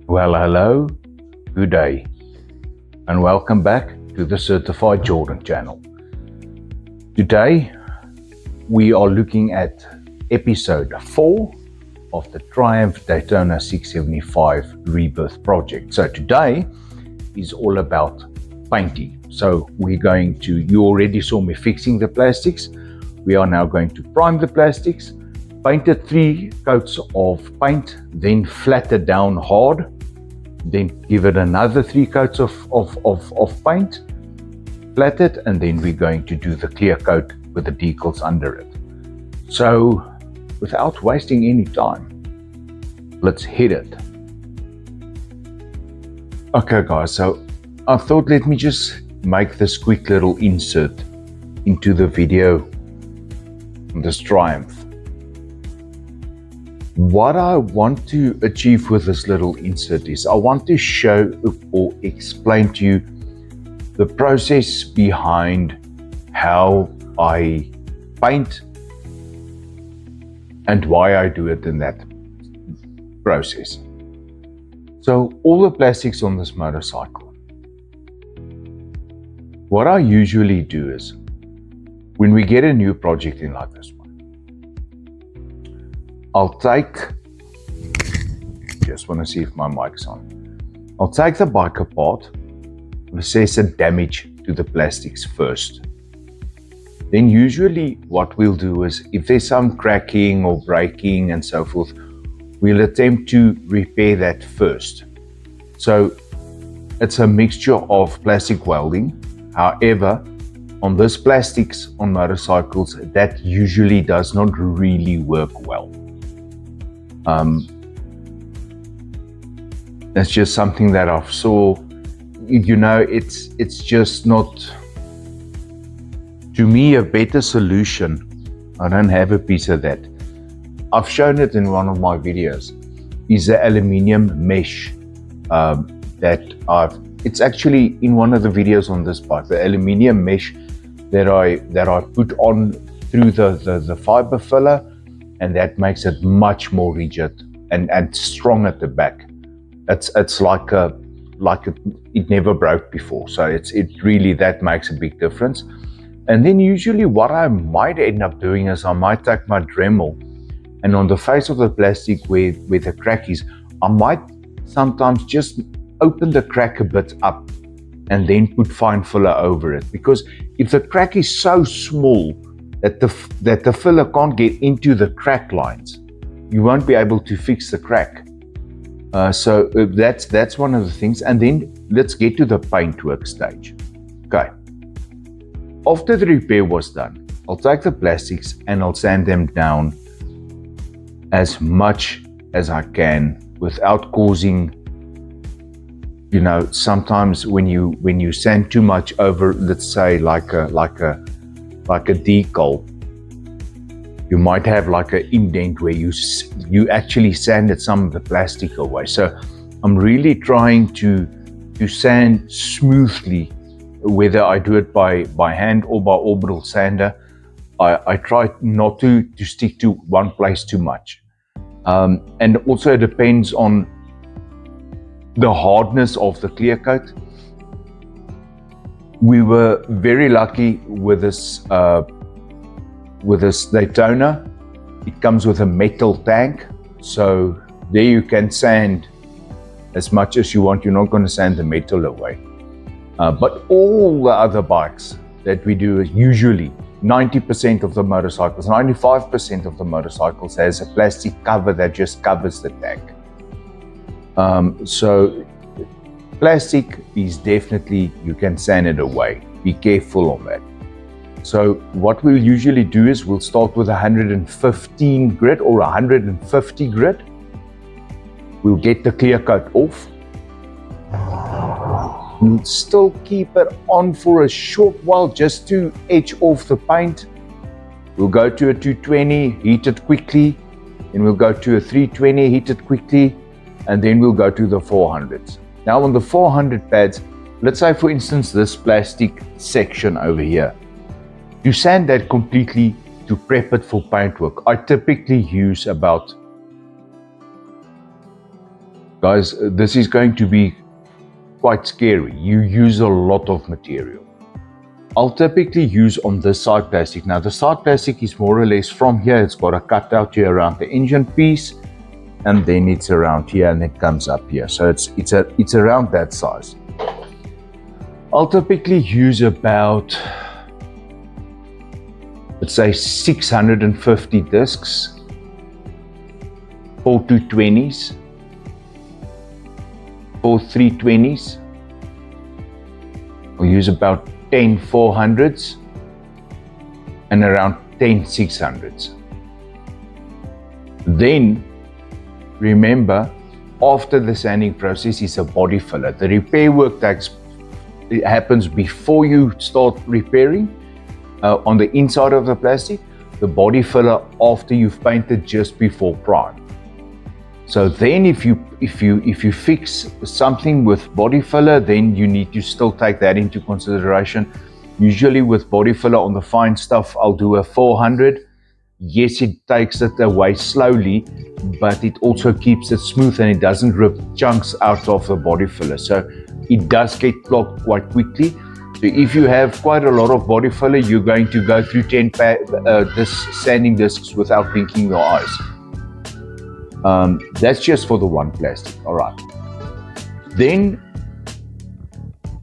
Well, hello, good day, and welcome back to the Certified Jordan channel. Today, we are looking at episode 4 of the Triumph Daytona 675 Rebirth project. So today is all about painting. So we're going to, you already saw me fixing the plastics. We are now going to prime the plastics, paint it 3 coats of paint, then flat it down hard, then give it another 3 coats of paint, flat it, and then we're going to do the clear coat with the decals under it. So without wasting any time, let's hit it. Okay guys, so I thought let me just make this quick little insert into the video on this Triumph. What I want to achieve with this little insert is I want to show or explain to you the process behind how I paint and why I do it in that process. So all the plastics on this motorcycle, what I usually do is when we get a new project in like this one, I'll take, just want to see if my mic's on. I'll take the bike apart and assess the damage to the plastics first. Then usually what we'll do is if there's some cracking or breaking and so forth, we'll attempt to repair that first. So it's a mixture of plastic welding. However, on this plastics on motorcycles, that usually does not really work well. That's just something that I've saw, you know, it's just not, to me, a better solution. I don't have a piece of that. I've shown it in one of my videos, is the aluminium mesh it's actually in one of the videos on this bike, the aluminium mesh that I put on through the fiber filler, and that makes it much more rigid and strong at the back. It's like it never broke before, so it really, that makes a big difference. And then usually what I might end up doing is I might take my Dremel, and on the face of the plastic where the crack is, I might sometimes just open the crack a bit up and then put fine filler over it, because if the crack is so small that the filler can't get into the crack lines, you won't be able to fix the crack. So that's one of the things. And then let's get to the paint work stage. Okay. After the repair was done, I'll take the plastics and I'll sand them down as much as I can without causing, you know, sometimes when you sand too much over, let's say like a decal, you might have like an indent where you actually sanded some of the plastic away. So I'm really trying to sand smoothly, whether I do it by hand or by orbital sander. I try not to stick to one place too much. And also it depends on the hardness of the clear coat. We were very lucky with this Daytona. It comes with a metal tank, so there you can sand as much as you want. You're not going to sand the metal away. But all the other bikes that we do, usually 90% of the motorcycles, 95% of the motorcycles has a plastic cover that just covers the tank. So plastic is definitely, you can sand it away. Be careful on that. So what we'll usually do is we'll start with 115 grit or 150 grit. We'll get the clear coat off. We'll still keep it on for a short while just to edge off the paint. We'll go to a 220, heat it quickly. Then we'll go to a 320, heat it quickly. And then we'll go to the 400s. Now on the 400 pads, let's say for instance this plastic section over here, you sand that completely to prep it for paintwork. I typically use about Guys, this is going to be quite scary. You use a lot of material. I'll typically use on this side plastic. Now the side plastic is more or less from here, it's got a cutout here around the engine piece, and then it's around here and it comes up here. So it's around that size. I'll typically use about, let's say 650 discs, 4 220s, 4 320s. I'll use about 10 400s and around 10 600s. Then remember, after the sanding process is a body filler. The repair work it happens before you start repairing on the inside of the plastic. The body filler after you've painted, just before prime. So then if you fix something with body filler, then you need to still take that into consideration. Usually with body filler on the fine stuff, I'll do a 400. Yes, it takes it away slowly, but it also keeps it smooth and it doesn't rip chunks out of the body filler. So it does get clogged quite quickly. So if you have quite a lot of body filler, you're going to go through 10 sanding discs without blinking your eyes. That's just for the one plastic. All right. Then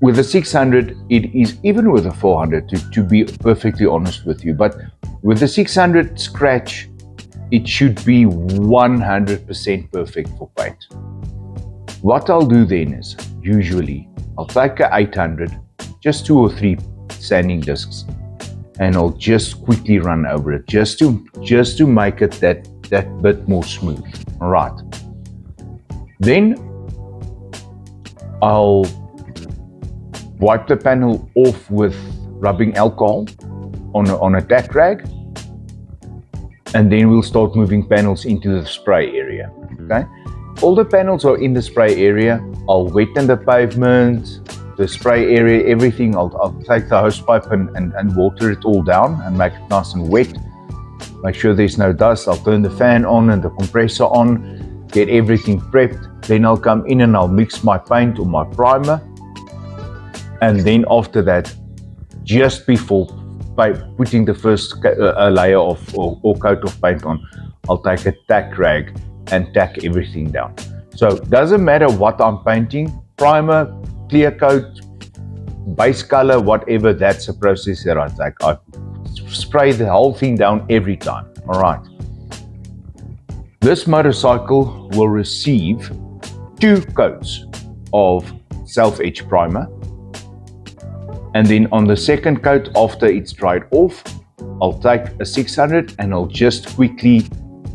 with the 600, it is, even with the 400, to be perfectly honest with you, but with the 600 scratch, it should be 100% perfect for paint. What I'll do then is, usually, I'll take a 800, just 2 or 3 sanding discs, and I'll just quickly run over it, just to make it that bit more smooth. All right. Then I'll wipe the panel off with rubbing alcohol on a tack rag, and then we'll start moving panels into the spray area. Okay. All the panels are in the spray area. I'll weten the pavement, the spray area, everything. I'll take the hose pipe and water it all down and make it nice and wet. Make sure there's no dust. I'll turn the fan on and the compressor on, get everything prepped. Then I'll come in and I'll mix my paint or my primer. And then after that, just before putting the first layer of or coat of paint on, I'll take a tack rag and tack everything down. So it doesn't matter what I'm painting, primer, clear coat, base color, whatever, that's a process that I take. I spray the whole thing down every time. All right. This motorcycle will receive 2 coats of self-etch primer. And then on the second coat, after it's dried off, I'll take a 600 and I'll just quickly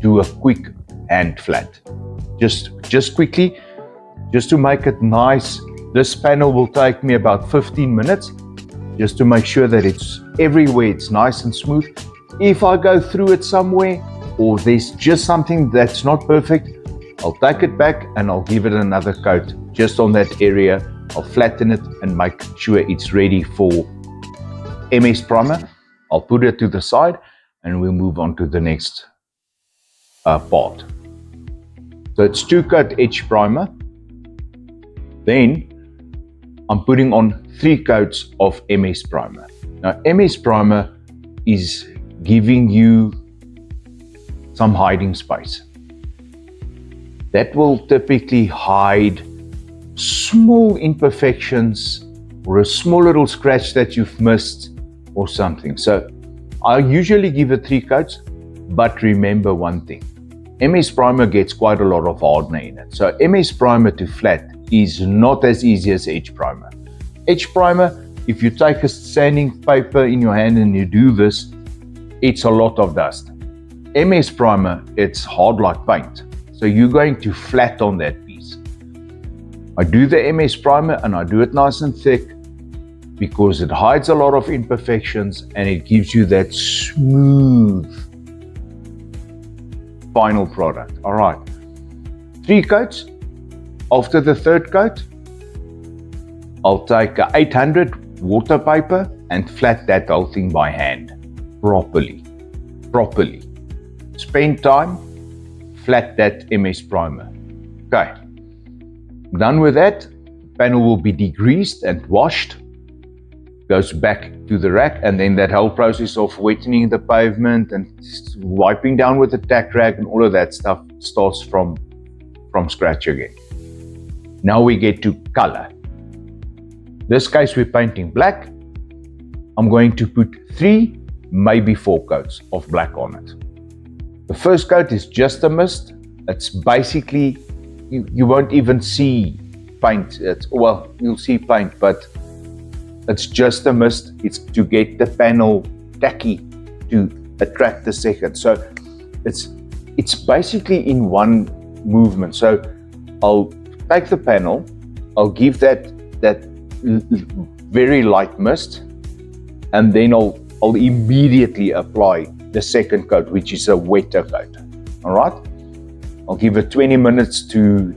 do a quick hand flat. Just quickly, just to make it nice. This panel will take me about 15 minutes, just to make sure that it's everywhere, it's nice and smooth. If I go through it somewhere, or there's just something that's not perfect, I'll take it back and I'll give it another coat just on that area. I'll flatten it and make sure it's ready for MS primer. I'll put it to the side and we'll move on to the next part. So it's 2 coat etch primer. Then I'm putting on 3 coats of MS primer. Now MS primer is giving you some hiding space. That will typically hide small imperfections or a small little scratch that you've missed or something. So I usually give it 3 coats, but remember one thing. MS primer gets quite a lot of hardener in it. So MS primer to flat is not as easy as etch primer. Etch primer, if you take a sanding paper in your hand and you do this, it's a lot of dust. MS primer, it's hard like paint. So you're going to flat on that piece. I do the MS primer and I do it nice and thick because it hides a lot of imperfections and it gives you that smooth final product. All right, 3 coats. After the 3rd coat, I'll take a 800 water paper and flat that whole thing by hand properly. Spend time, flat that MS primer. Okay, Done with that, panel will be degreased and washed, goes back to the rack, and then that whole process of wetting the pavement and wiping down with the tack rag and all of that stuff starts from scratch again. Now we get to color. This case we're painting black. I'm going to put 3, maybe 4 coats of black on it. The first coat is just a mist. It's basically, you won't even see paint. Well, you'll see paint, but it's just a mist. It's to get the panel tacky to attract the second. So it's basically in one movement. So I'll take the panel, I'll give that very light mist, and then I'll immediately apply the second coat, which is a wetter coat. All right, I'll give it 20 minutes to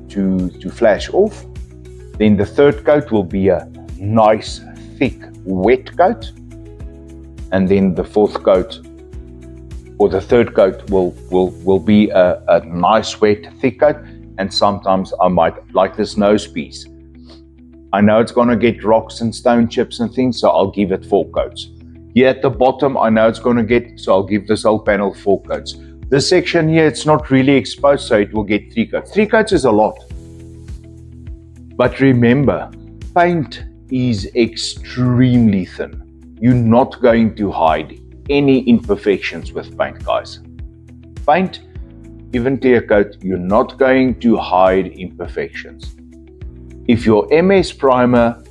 flash off. Then the third coat will be a nice thick wet coat, and then the fourth coat or the third coat will be a nice wet thick coat. And sometimes I might, like this nose piece, I know it's going to get rocks and stone chips and things, so I'll give it 4 coats. Here at the bottom, I know it's going to get, so I'll give this whole panel 4 coats. This section here, it's not really exposed, so it will get 3 coats. 3 coats is a lot. But remember, paint is extremely thin. You're not going to hide any imperfections with paint, guys. Paint, even clear coat, you're not going to hide imperfections. If your MS primer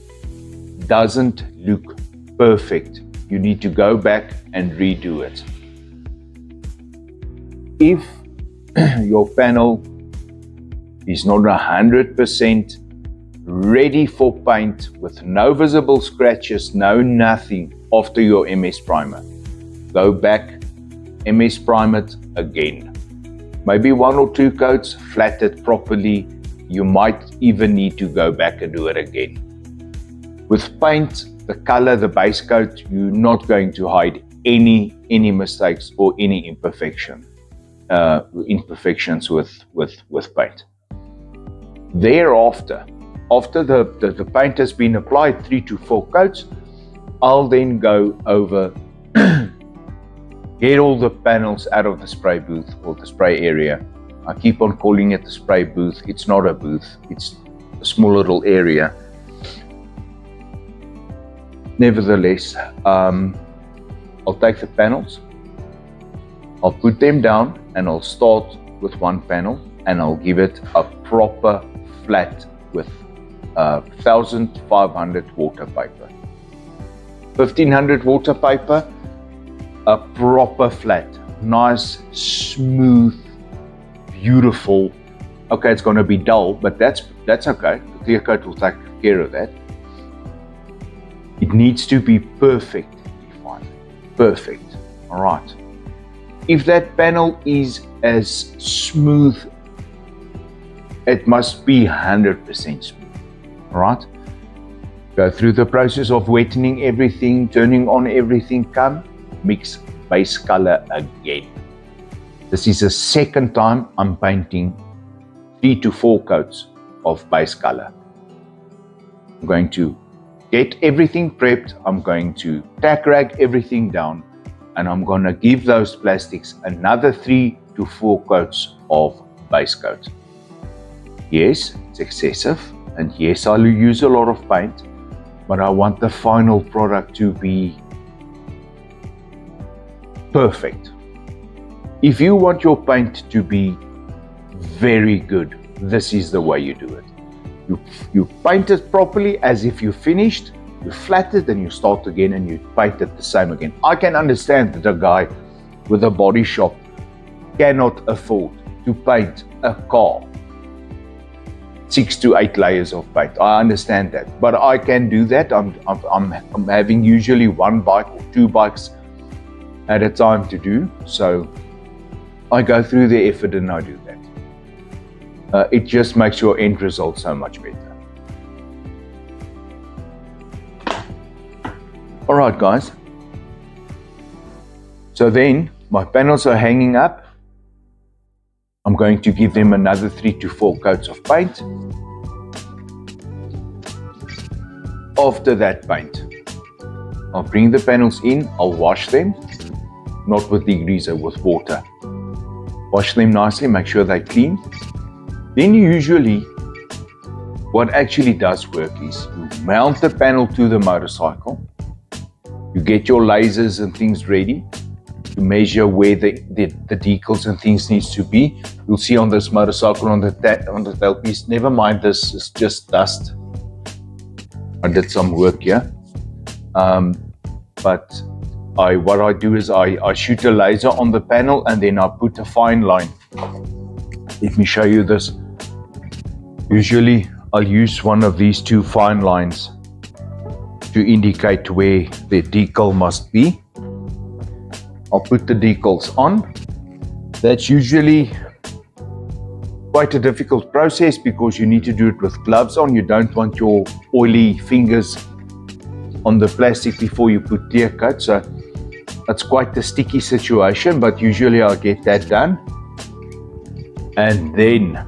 doesn't look perfect, you need to go back and redo it. If your panel is not 100% ready for paint with no visible scratches, no nothing after your MS primer, go back, MS prime it again. Maybe 1 or 2 coats, flat it properly. You might even need to go back and do it again. With paint, the color, the base coat, you're not going to hide any mistakes or any imperfections with paint. Thereafter, after the paint has been applied, 3 to 4 coats, I'll then go over, get all the panels out of the spray booth or the spray area. I keep on calling it the spray booth. It's not a booth, it's a small little area. Nevertheless, I'll take the panels, I'll put them down, and I'll start with one panel, and I'll give it a proper flat with 1500 water paper. 1500 water paper, a proper flat, nice, smooth, beautiful. Okay, it's going to be dull, but that's okay. The clear coat will take care of that. It needs to be perfectly fine. Perfect. All right. If that panel is as smooth, it must be 100% smooth. All right. Go through the process of wetting everything, turning on everything, come mix base color again. This is the second time I'm painting 3 to 4 coats of base color. I'm going to get everything prepped. I'm going to tack rag everything down, and I'm going to give those plastics another 3 to 4 coats of base coat. Yes, it's excessive, and yes, I'll use a lot of paint, but I want the final product to be perfect. If you want your paint to be very good, this is the way you do it. You paint it properly as if you finished, you flat it, and you start again and you paint it the same again. I can understand that a guy with a body shop cannot afford to paint a car 6 to 8 layers of paint. I understand that, but I can do that. I'm having usually 1 bike or 2 bikes at a time to do, so I go through the effort and I do that. It just makes your end result so much better. All right, guys. So then my panels are hanging up. I'm going to give them another 3 to 4 coats of paint. After that paint, I'll bring the panels in, I'll wash them, not with degreaser, with water. Wash them nicely, make sure they're clean. Then usually, what actually does work is you mount the panel to the motorcycle, you get your lasers and things ready, to measure where the decals and things needs to be. You'll see on this motorcycle on the tailpiece, never mind this, it's just dust. I did some work here. But what I do is I shoot a laser on the panel and then I put a fine line. Let me show you this. Usually I'll use one of these two fine lines to indicate where the decal must be. I'll put the decals on. That's usually quite a difficult process because you need to do it with gloves on. You don't want your oily fingers on the plastic before you put clear coat. So that's quite a sticky situation, but usually I'll get that done. And then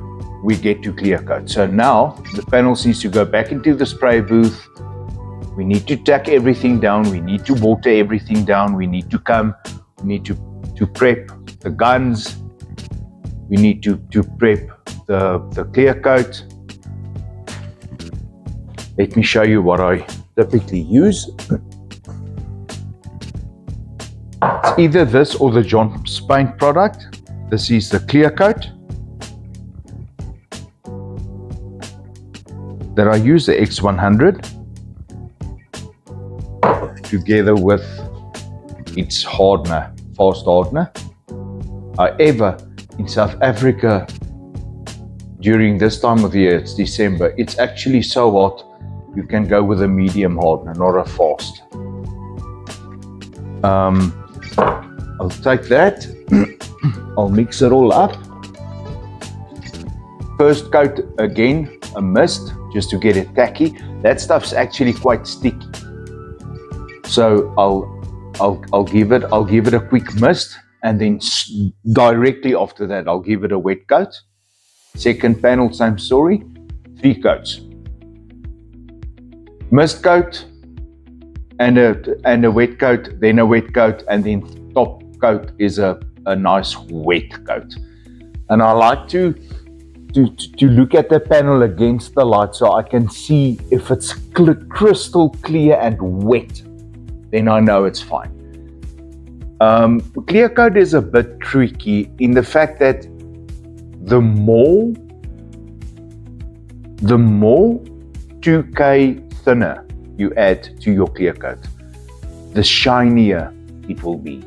we get to clear coat. So now the panels needs to go back into the spray booth. We need to tack everything down. We need to water everything down. We need to we need to prep the guns. We need to prep the clear coat. Let me show you what I typically use. It's either this or the John's Paint product. This is the clear coat that I use, the X100, together with its hardener, fast hardener. However, in South Africa, during this time of the year, it's December, it's actually so hot, you can go with a medium hardener, not a fast. I'll take that, I'll mix it all up. First coat again, a mist, just to get it tacky. That stuff's actually quite sticky. So I'll give it a quick mist, and then directly after that I'll give it a wet coat. Second panel, same story, 3 coats. Mist coat and a wet coat, then a wet coat, and then top coat is a nice wet coat. And I like to look at the panel against the light so I can see if it's crystal clear and wet, then I know it's fine. Clear coat is a bit tricky in the fact that the more 2K thinner you add to your clear coat, the shinier it will be.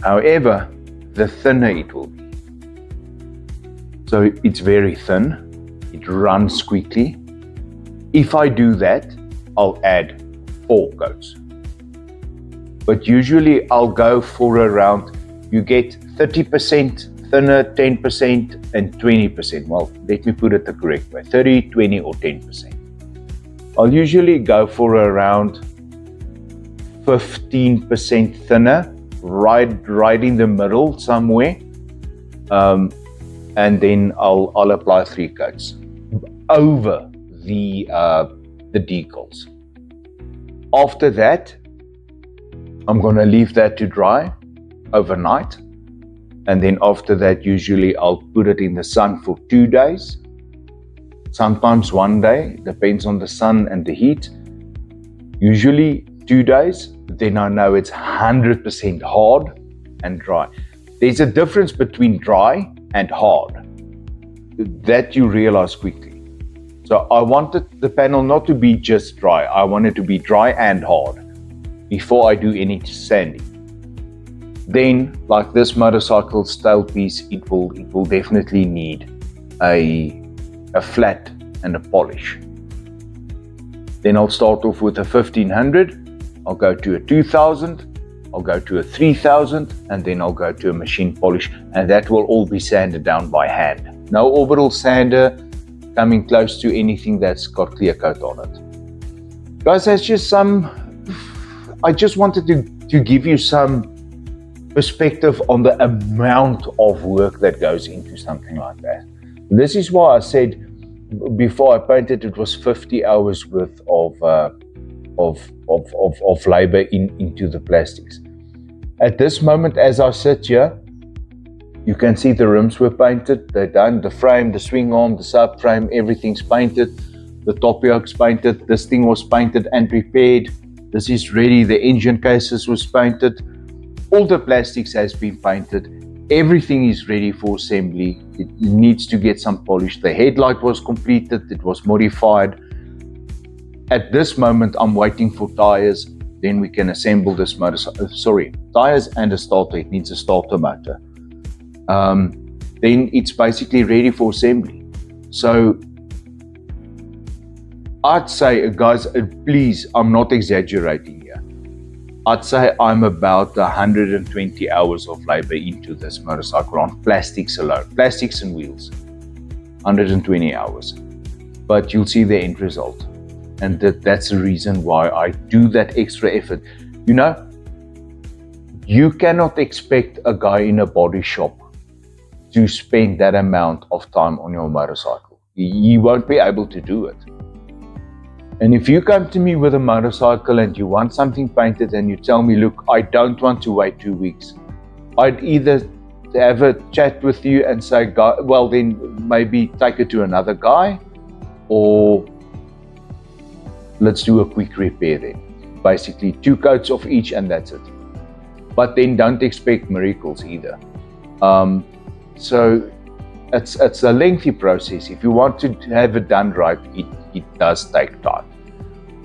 However, the thinner it will be. So it's very thin, it runs quickly. If I do that, I'll add 4 coats. But usually I'll go for around, you get 30% thinner, 10% and 20%. Well, let me put it the correct way, 30, 20 or 10%. I'll usually go for around 15% thinner, right in the middle somewhere. And then I'll apply 3 coats over the decals. After that, I'm going to leave that to dry overnight, and then after that usually I'll put it in the sun for 2 days, sometimes 1 day, depends on the sun and the heat. Usually 2 days, then I know it's 100% hard and dry. There's a difference between dry and hard that you realize quickly. So I wanted the panel not to be just dry, I want it to be dry and hard before I do any sanding. Then, like this motorcycle's tailpiece, it will definitely need a flat and a polish. Then I'll start off with a 1500, I'll go to a 2000, I'll go to a 3000, and then I'll go to a machine polish, and that will all be sanded down by hand. No orbital sander coming close to anything that's got clear coat on it. Guys, that's just I just wanted to give you some perspective on the amount of work that goes into something like that. This is why I said before I painted, it was 50 hours worth of labor into the plastics. At this moment, as I sit here, you can see the rims were painted. They're done. The frame, the swing arm, the subframe, everything's painted. The top yoke's painted. This thing was painted and repaired. This is ready. The engine cases was painted. All the plastics has been painted. Everything is ready for assembly. It needs to get some polish. The headlight was completed. It was modified. At this moment, I'm waiting for tires. Then we can assemble this motorcycle. Tires and a starter. It needs a starter motor. Then it's basically ready for assembly. So I'd say, guys, please, I'm not exaggerating here. I'd say I'm about 120 hours of labor into this motorcycle on plastics alone, plastics and wheels, 120 hours. But you'll see the end result. And that's the reason why I do that extra effort. You know, you cannot expect a guy in a body shop to spend that amount of time on your motorcycle. He won't be able to do it. And if you come to me with a motorcycle and you want something painted and you tell me, look, I don't want to wait 2 weeks, I'd either have a chat with you and say, well, then maybe take it to another guy, or let's do a quick repair then. Basically 2 coats of each and that's it. But then don't expect miracles either. So it's a lengthy process. If you want to have it done right, it does take time.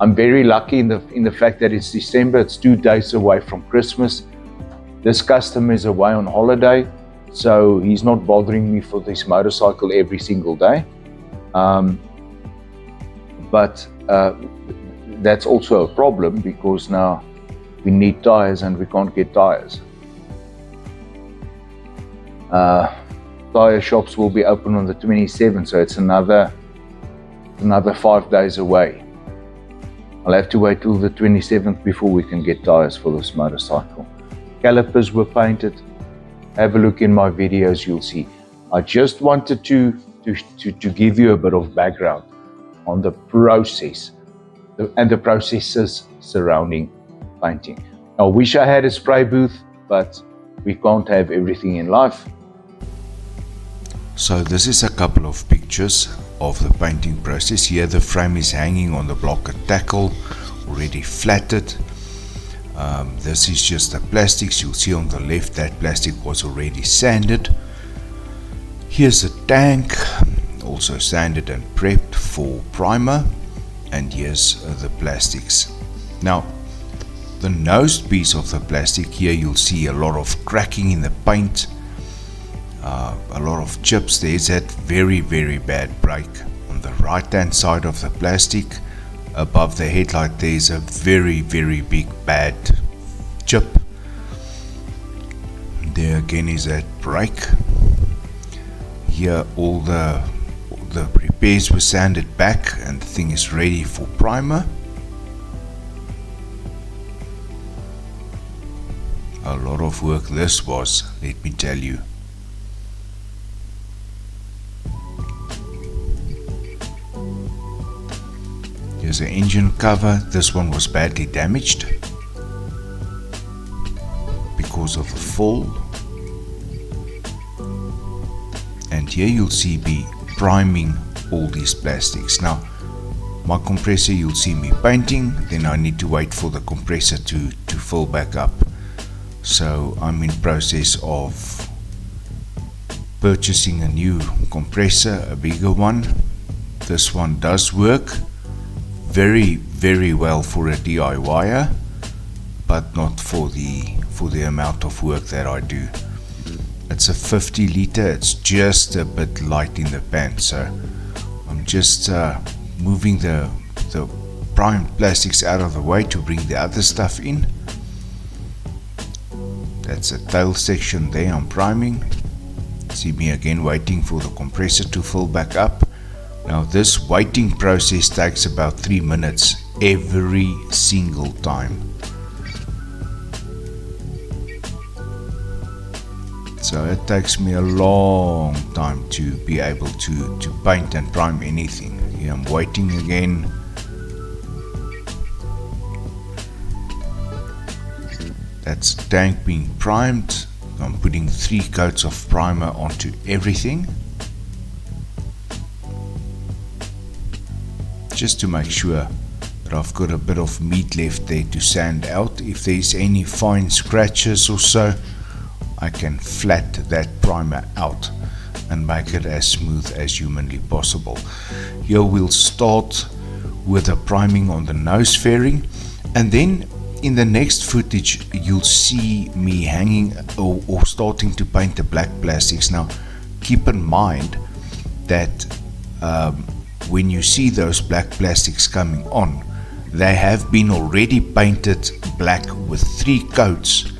I'm very lucky in the fact that it's December. It's 2 days away from Christmas. This customer is away on holiday, so he's not bothering me for this motorcycle every single day. But that's also a problem because now we need tires and we can't get tires. Tire shops will be open on the 27th, so it's another 5 days away. I'll have to wait till the 27th before we can get tires for this motorcycle. Calipers were painted. Have a look in my videos, you'll see. I just wanted to give you a bit of background on the process and the processes surrounding painting. I wish I had a spray booth, but we can't have everything in life. So this is a couple of pictures of the painting process. Here the frame is hanging on the block and tackle, already flatted. This is just the plastics. You'll see on the left that plastic was already sanded. Here's the tank, also sanded and prepped for primer. And here's the plastics. Now the nose piece of the plastic, here you'll see a lot of cracking in the paint. A lot of chips. There's that very bad break on the right hand side of the plastic. Above the headlight there's a very big bad chip. There again is that break. Here all the repairs were sanded back and the thing is ready for primer. A lot of work this was, let me tell you. Here's the engine cover. This one was badly damaged because of the fall. And here you'll see me priming all these plastics. Now my compressor you'll see me painting, then I need to wait for the compressor to fill back up. So I'm in process of purchasing a new compressor, a bigger one. This one does work very well for a DIYer, but not for the amount of work that I do. It's a 50 liter. It's just a bit light in the pan, so I'm just moving the primed plastics out of the way to bring the other stuff in. That's a tail section there I'm priming. See me again waiting for the compressor to fill back up. Now this waiting process takes about 3 minutes every single time. So it takes me a long time to be able to paint and prime anything. Here I'm waiting again. That's the tank being primed. I'm putting 3 coats of primer onto everything, just to make sure that I've got a bit of meat left there to sand out. If there's any fine scratches or so, I can flat that primer out and make it as smooth as humanly possible. Here we'll start with a priming on the nose fairing, and then in the next footage you'll see me hanging or starting to paint the black plastics. Now keep in mind that when you see those black plastics coming on, they have been already painted black with 3 coats,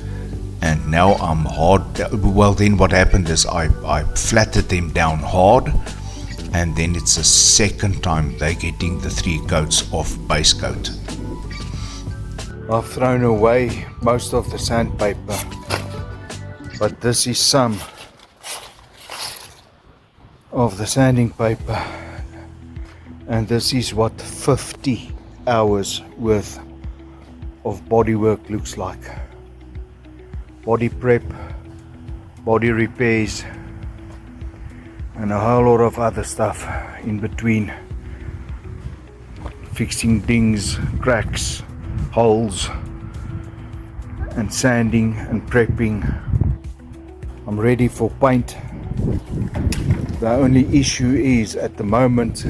and now I'm hard. Well, then what happened is I flattened them down hard, and then it's the second time they're getting the 3 coats of base coat. I've thrown away most of the sandpaper, but this is some of the sanding paper, and this is what 50 hours worth of bodywork looks like. Body prep, body repairs, and a whole lot of other stuff in between. Fixing dings, cracks, holes, and sanding and prepping. I'm ready for paint. The only issue is at the moment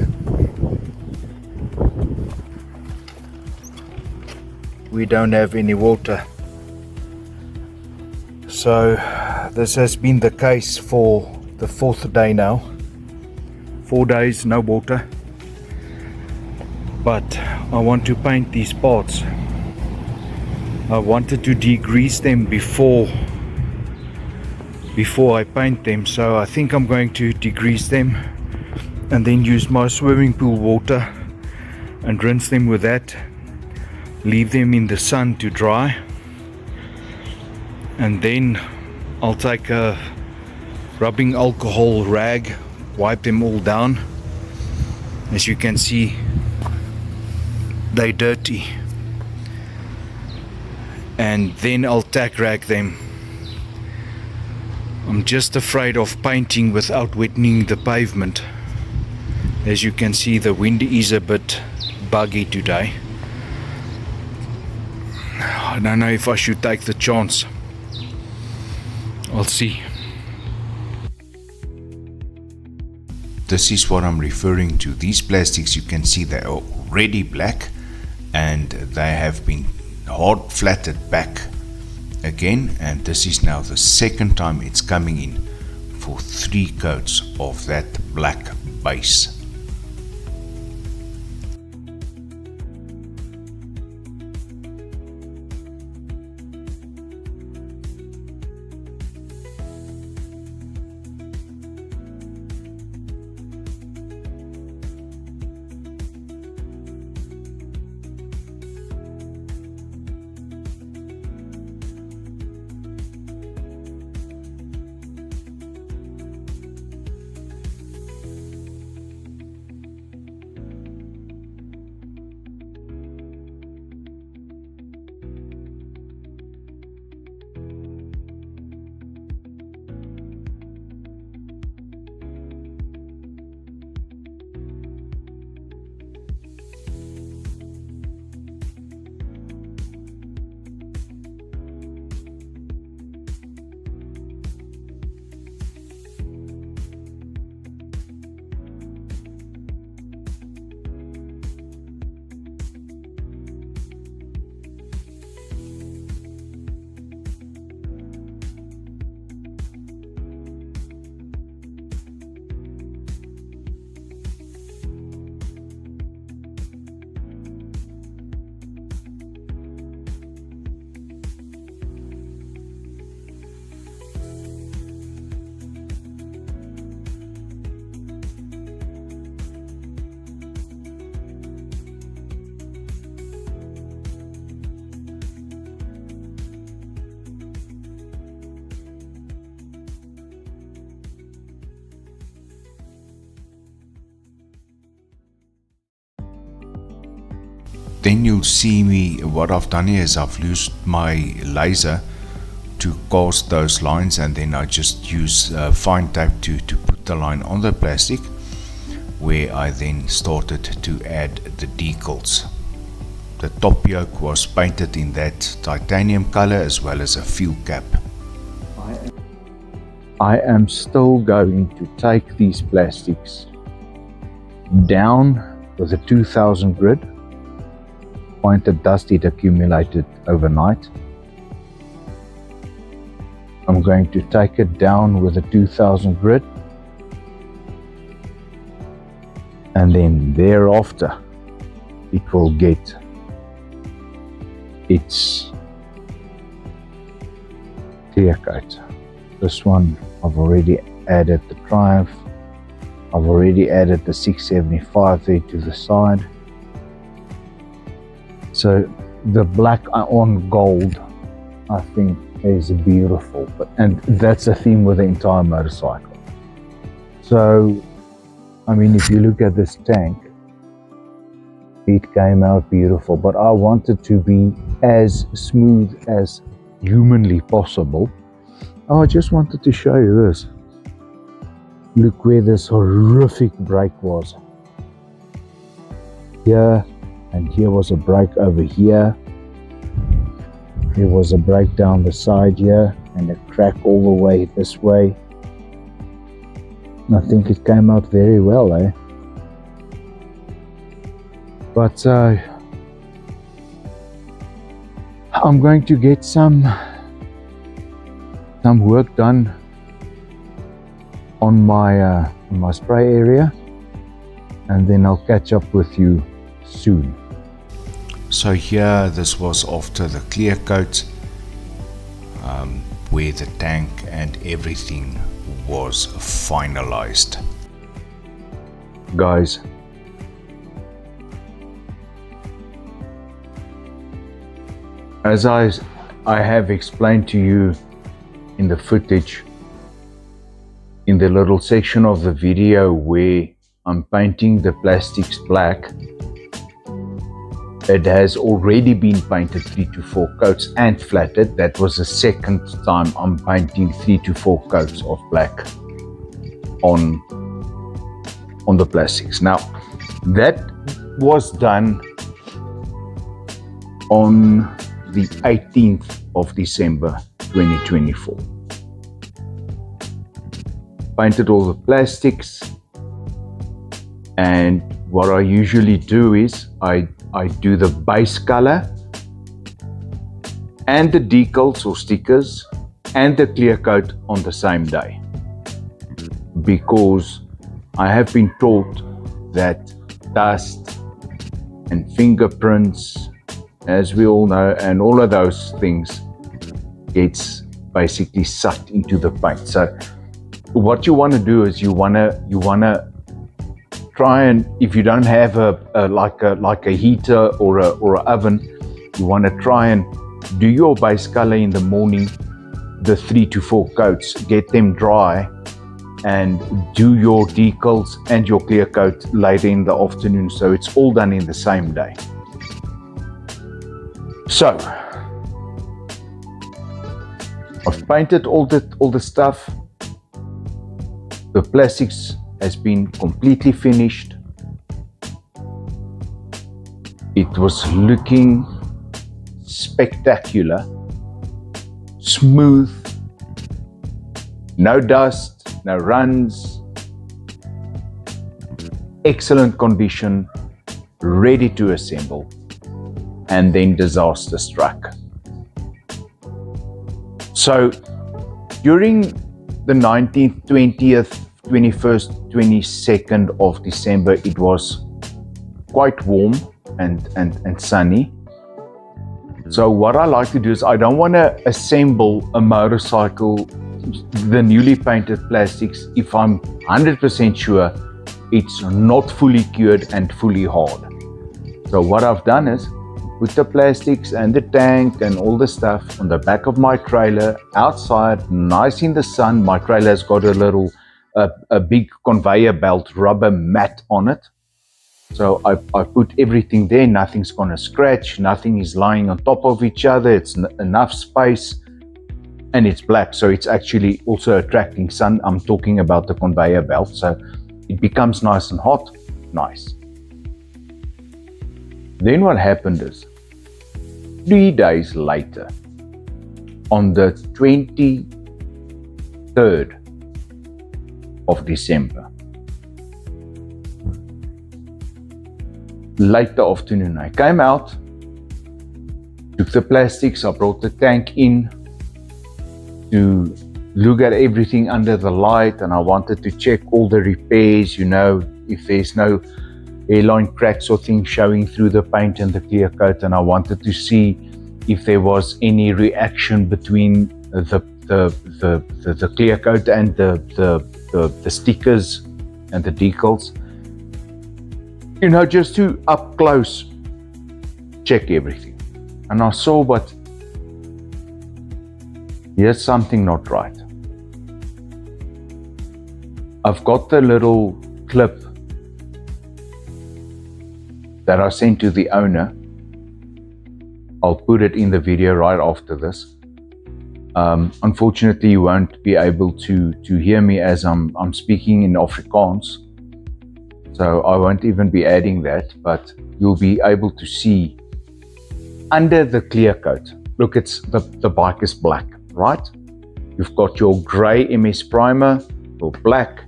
we don't have any water. So this has been the case for the 4th day now. 4 days no water, but I want to paint these parts. I wanted to degrease them before I paint them, so I think I'm going to degrease them and then use my swimming pool water and rinse them with that, leave them in the sun to dry, and then I'll take a rubbing alcohol rag, wipe them all down. As you can see, they're dirty, and then I'll tack rag them. I'm just afraid of painting without wetting the pavement. As you can see, the wind is a bit buggy today. I don't know if I should take the chance. I'll see. This is what I'm referring to. These plastics, you can see they are already black, and they have been hard flattened back again, and this is now the second time it's coming in for 3 coats of that black base. then you'll see me, what I've done here is I've used my laser to cast those lines, and then I just use fine tape to put the line on the plastic, where I then started to add the decals. The top yoke was painted in that titanium color, as well as a fuel cap. I am still going to take these plastics down with a 2000 grit. Pointed dust it accumulated overnight. I'm going to take it down with a 2000 grit, and then thereafter it will get its clear coat. This one I've already added the Triumph. I've already added the 675 there to the side. So the black on gold, I think, is beautiful, and that's a theme with the entire motorcycle. So, I mean, if you look at this tank, it came out beautiful, but I wanted to be as smooth as humanly possible. I just wanted to show you this. Look where this horrific break was. Here, and here was a break over here. There was a break down the side here, and a crack all the way this way. I think it came out very well, eh? But I'm going to get some work done on my spray area, and then I'll catch up with you soon. So here, this was after the clear coat, where the tank and everything was finalized. Guys, as I have explained to you in the footage, in the little section of the video where I'm painting the plastics black, it has already been painted 3 to 4 coats and flatted. That was the second time I'm painting 3 to 4 coats of black on the plastics. Now, that was done on the 18th of December 2024. Painted all the plastics, and what I usually do is I do the base color and the decals or stickers and the clear coat on the same day, because I have been taught that dust and fingerprints, as we all know, and all of those things gets basically sucked into the paint. So what you want to do is you want to try, and if you don't have a heater or a oven, you want to try and do your base color in the morning, the 3 to 4 coats, get them dry, and do your decals and your clear coat later in the afternoon, so it's all done in the same day. So I've painted all the stuff. The plastics has been completely finished. It was looking spectacular, smooth, no dust, no runs, excellent condition, ready to assemble, and then disaster struck. So during the 19th, 20th, 21st, 22nd of December, it was quite warm and sunny. So what I like to do is I don't want to assemble a motorcycle, the newly painted plastics, if I'm 100% sure it's not fully cured and fully hard. So what I've done is put the plastics and the tank and all the stuff on the back of my trailer outside, nice in the sun. My trailer has got a big conveyor belt rubber mat on it. So I put everything there, nothing's gonna scratch, nothing is lying on top of each other, it's enough space, and it's black, so it's actually also attracting sun. I'm talking about the conveyor belt, so it becomes nice and hot, nice. Then what happened is, 3 days later, on the 23rd of December, late the afternoon, I came out, took the plastics, I brought the tank in to look at everything under the light, and I wanted to check all the repairs, if there's no airline cracks or things showing through the paint and the clear coat, and I wanted to see if there was any reaction between the clear coat and the stickers and the decals. Just to up close check everything. And I saw, but here's something not right. I've got the little clip that I sent to the owner. I'll put it in the video right after this. Unfortunately, you won't be able to hear me as I'm speaking in Afrikaans. So I won't even be adding that, but you'll be able to see under the clear coat. Look, the bike is black, right? You've got your grey MS primer, your black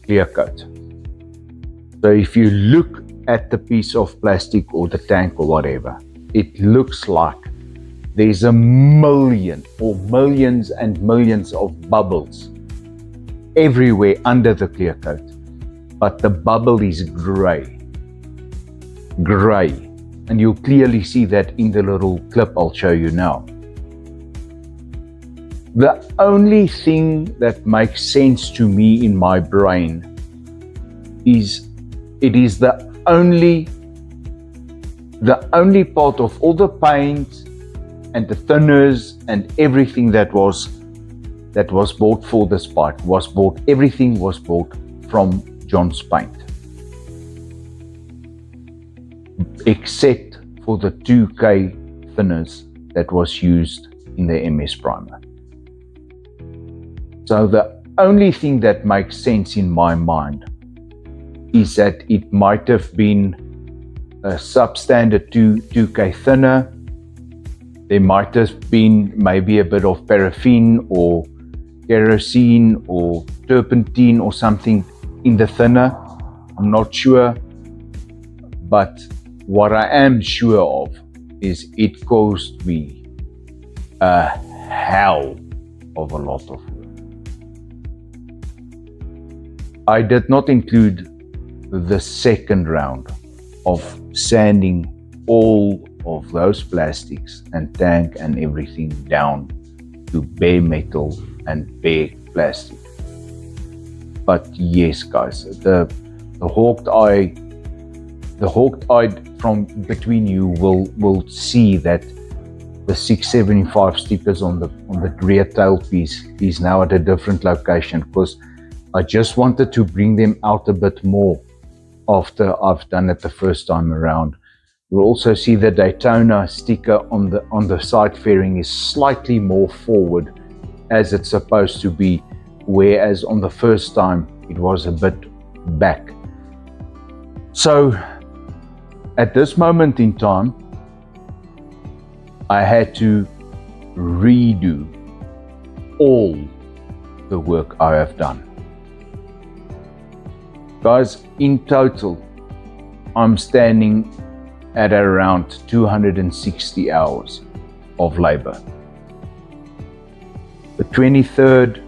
clear coat. So if you look at the piece of plastic or the tank or whatever, it looks like there's a million or millions and millions of bubbles everywhere under the clear coat. But the bubble is grey, and you'll clearly see that in the little clip I'll show you now. The only thing that makes sense to me in my brain is it is the only part of all the paint and the thinners and everything that was bought for this bike everything was bought from John's Paint, except for the 2K thinners that was used in the MS primer. So the only thing that makes sense in my mind is that it might have been a substandard 2K thinner. There might have been maybe a bit of paraffin or kerosene or turpentine or something in the thinner. I'm not sure, but what I am sure of is it cost me a hell of a lot of work. I did not include the second round of sanding all of those plastics and tank and everything down to bare metal and bare plastic. But yes, guys, the hawked eye from between you will see that the 675 stickers on the rear tailpiece is now at a different location, because I just wanted to bring them out a bit more after I've done it the first time around. You'll also see the Daytona sticker on the side fairing is slightly more forward, as it's supposed to be, whereas on the first time it was a bit back. So at this moment in time, I had to redo all the work I have done. Guys, in total, I'm standing at around 260 hours of labor. The 23rd,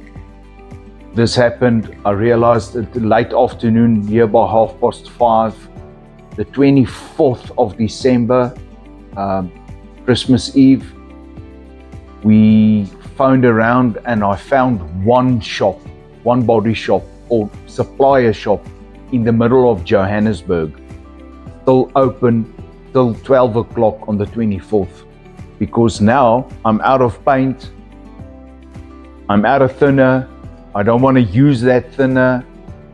this happened. I realized at the late afternoon, here by 5:30. The 24th of December, Christmas Eve, we phoned around and I found one body shop or supplier shop in the middle of Johannesburg, still open till 12 o'clock on the 24th, because now I'm out of paint, I'm out of thinner, I don't want to use that thinner,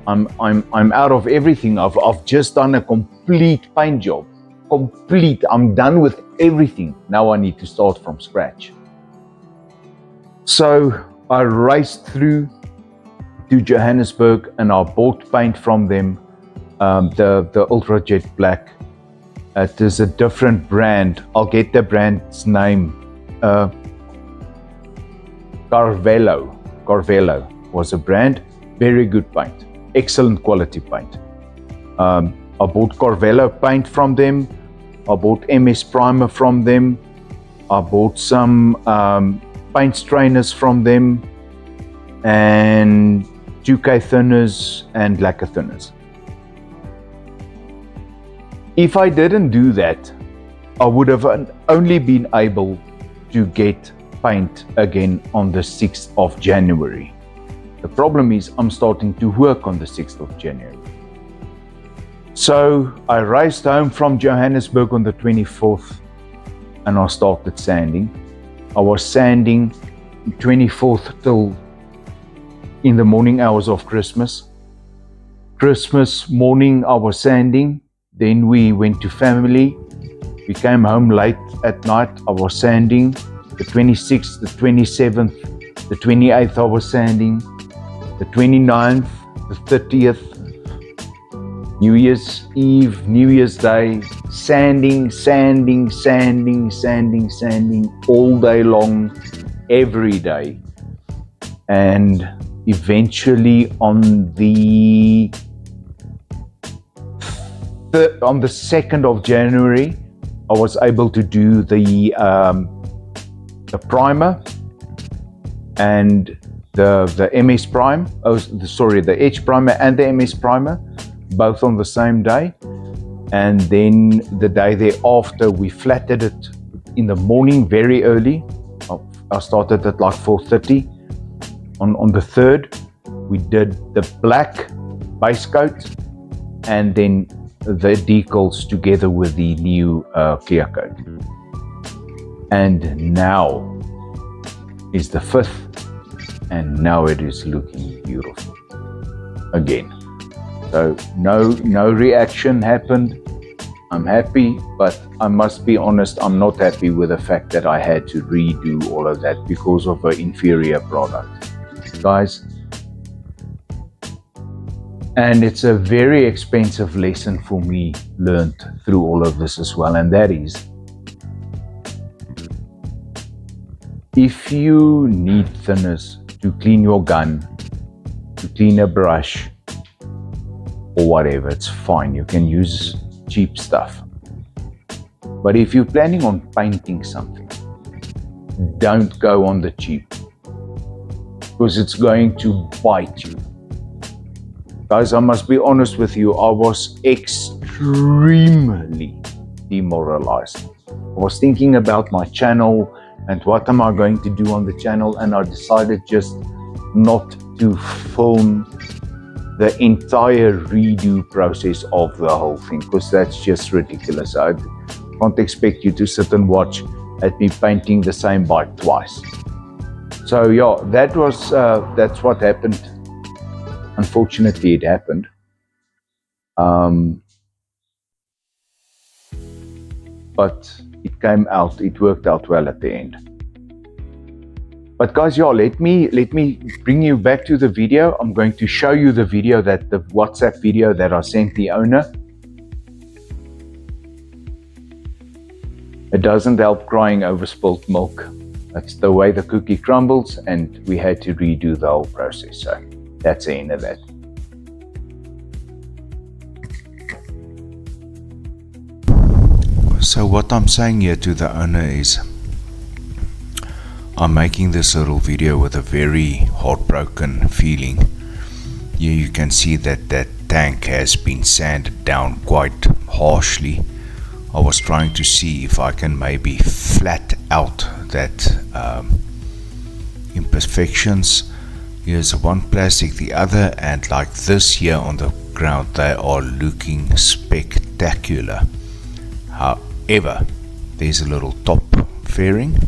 I'm out of everything. I've just done a complete paint job. Complete. I'm done with everything. Now I need to start from scratch. So I raced through to Johannesburg and I bought paint from them, the Ultra Jet Black. It is a different brand. I'll get the brand's name. Carvello was a brand. Very good paint. Excellent quality paint. I bought Carvello paint from them. I bought MS Primer from them. I bought some paint strainers from them, and 2K thinners and lacquer thinners. If I didn't do that, I would have only been able to get paint again on the 6th of January. The problem is I'm starting to work on the 6th of January. So I raced home from Johannesburg on the 24th and I started sanding. I was sanding 24th till in the morning hours of Christmas. Christmas morning I was sanding. Then we went to family. We came home late at night. I was sanding. The 26th, the 27th, the 28th I was sanding. The 29th, the 30th, New Year's Eve, New Year's Day, sanding all day long, every day. And eventually on the 2nd of January, I was able to do the primer and the MS Prime. The Edge Primer and the MS Primer, both on the same day. And then the day thereafter, we flatted it in the morning very early. I started at like 4:30. On the 3rd, we did the black base coat and then the decals together with the new clear coat. And now is the 5th, and now it is looking beautiful again. So no reaction happened. I'm happy, but I must be honest, I'm not happy with the fact that I had to redo all of that because of an inferior product, guys. And it's a very expensive lesson for me learned through all of this as well, and that is, if you need thinners to clean your gun, to clean a brush, or whatever, it's fine. You can use cheap stuff. But if you're planning on painting something, don't go on the cheap, because it's going to bite you. Guys, I must be honest with you, I was extremely demoralized. I was thinking about my channel and what am I going to do on the channel, and I decided just not to film the entire redo process of the whole thing, because that's just ridiculous. I can't expect you to sit and watch at me painting the same bike twice. So yeah, that's what happened. Unfortunately, it happened. But it came out, it worked out well at the end. But guys, yeah, let me bring you back to the video. I'm going to show you the video, the WhatsApp video that I sent the owner. It doesn't help crying over spilt milk. That's the way the cookie crumbles, and we had to redo the whole process. So that's the end of that. So what I'm saying here to the owner is, I'm making this little video with a very heartbroken feeling. Here you can see that tank has been sanded down quite harshly. I was trying to see if I can maybe flat out that imperfections. Here's one plastic, the other, and like this here on the ground, they are looking spectacular. However, there's a little top fairing.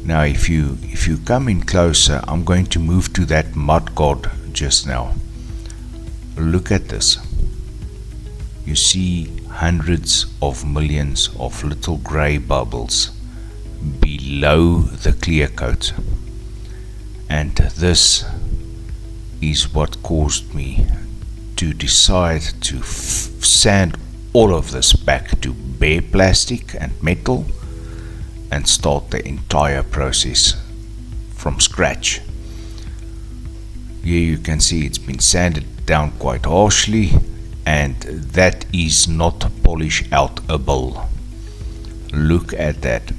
Now if you come in closer, I'm going to move to that mudguard just now. Look at this. You see hundreds of millions of little grey bubbles below the clear coat, and this is what caused me to decide to sand all of this back to bare plastic and metal and start the entire process from scratch. Here you can see it's been sanded down quite harshly, and that is not polish outable. Look at that.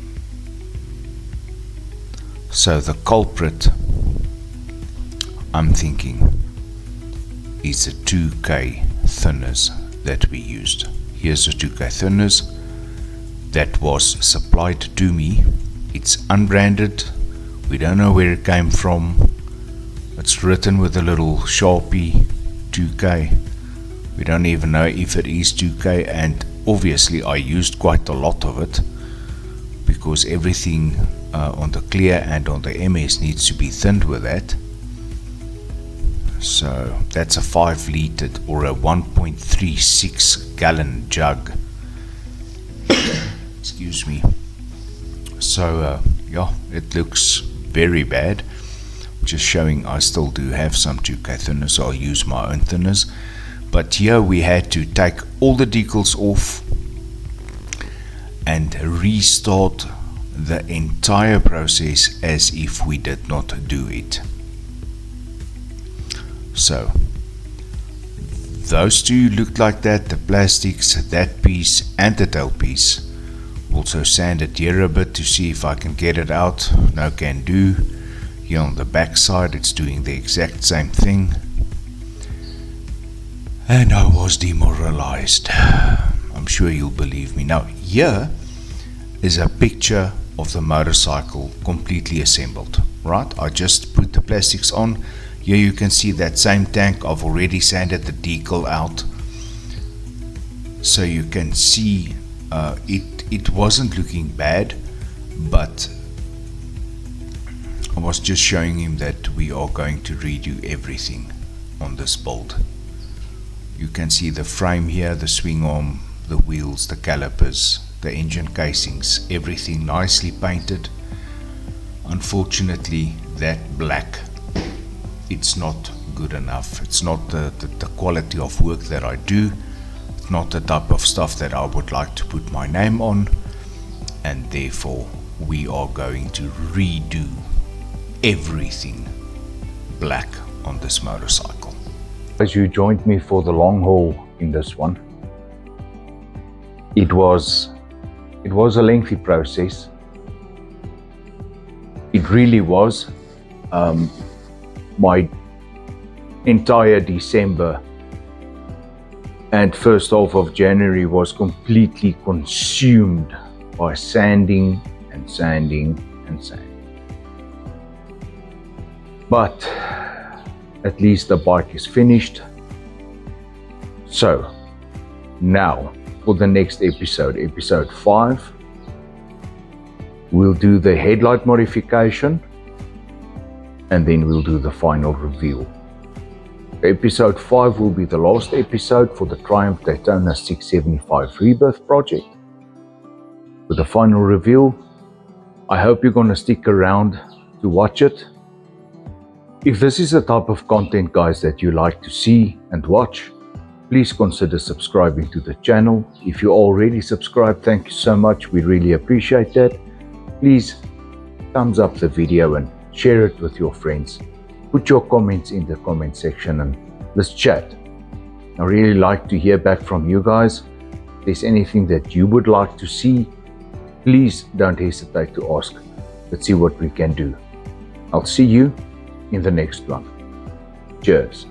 So the culprit, I'm thinking, is the 2K thinners that we used. Here's the 2K thinners that was supplied to me. It's unbranded. We don't know where it came from. It's written with a little Sharpie 2K. We don't even know if it is 2K, and obviously I used quite a lot of it because everything on the clear and on the MS needs to be thinned with that. So that's a 5 litre or a 1.36 gallon jug. Excuse me. So yeah, it looks very bad. Just showing I still do have some 2K thinners, so I'll use my own thinners. But here we had to take all the decals off and restart the entire process as if we did not do it. So those two looked like that, the plastics, that piece and the tail piece. Also sanded here a bit to see if I can get it out. No can do. Here on the back side it's doing the exact same thing, and I was demoralized. I'm sure you'll believe me. Now here is a picture of the motorcycle completely assembled, right? I just put the plastics on. Here you can see that same tank. I've already sanded the decal out, so you can see it wasn't looking bad, but I was just showing him that we are going to redo everything on this build. You can see the frame here, the swing arm, the wheels, the calipers, the engine casings, everything nicely painted. Unfortunately, that black, it's not good enough. It's not the quality of work that I do. It's not the type of stuff that I would like to put my name on, and therefore we are going to redo everything black on this motorcycle. As you joined me for the long haul in this one, it was a lengthy process. It really was. My entire December and first half of January was completely consumed by sanding and sanding and sanding. But at least the bike is finished. So now for the next episode, episode 5, we'll do the headlight modification and then we'll do the final reveal. Episode 5 will be the last episode for the Triumph Daytona 675 Rebirth project with the final reveal. I hope you're going to stick around to watch it. If this is the type of content, guys, that you like to see and watch, please consider subscribing to the channel. If you already subscribed, thank you so much. We really appreciate that. Please thumbs up the video and share it with your friends. Put your comments in the comment section and let's chat. I really like to hear back from you guys. If there's anything that you would like to see, please don't hesitate to ask. Let's see what we can do. I'll see you in the next one. Cheers.